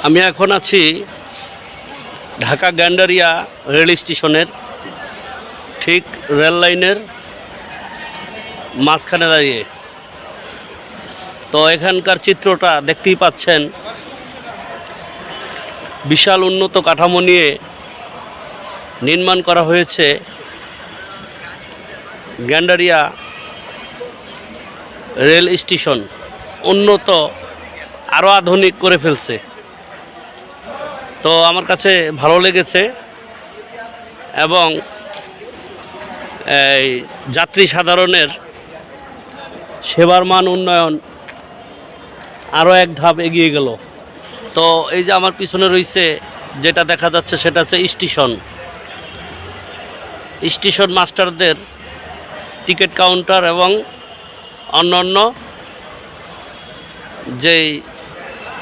আমি এখন আছি ঢাকা গ্যান্ডারিয়া রেল স্টেশনের ঠিক রেল লাইনের মাঝখানে দাঁড়িয়ে। তো এখানকার চিত্রটা দেখতেই পাচ্ছেন, বিশাল উন্নত কাঠামো নিয়ে নির্মাণ করা হয়েছে গ্যান্ডারিয়া রেল স্টেশন। উন্নত, আরও আধুনিক করে ফেলছে। তো আমার কাছে ভালো লেগেছে এবং এই যাত্রী সাধারণের সেবার মান উন্নয়ন আরও এক ধাপ এগিয়ে গেল। তো এই যে আমার পিছনে রয়েছে যেটা দেখা যাচ্ছে সেটা হচ্ছে স্টেশন মাস্টারদের টিকিট কাউন্টার এবং অন্যান্য যেই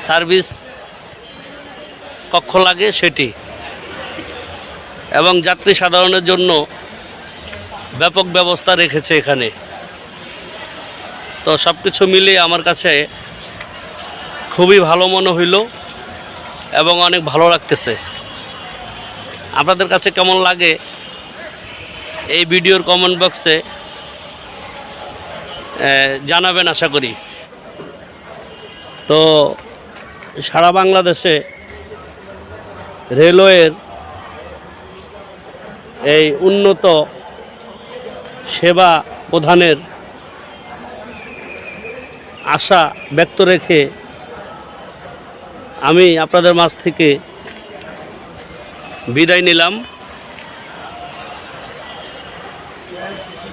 সার্ভিস কক্ষ লাগে সেটি, এবং যাত্রী সাধারণের জন্য ব্যাপক ব্যবস্থা রেখেছে এখানে। তো সব কিছু মিলিয়ে আমার কাছে খুবই ভালো মনে হইল এবং অনেক ভালো লাগতেছে। আপনাদের কাছে কেমন লাগে এই ভিডিওর কমেন্ট বক্সে জানাবেন আশা করি। তো সারা বাংলাদেশে রেলওয়ের এই উন্নত সেবা প্রদানের আশা ব্যক্ত রেখে আমি আপনাদের মাঝ থেকে বিদায় নিলাম।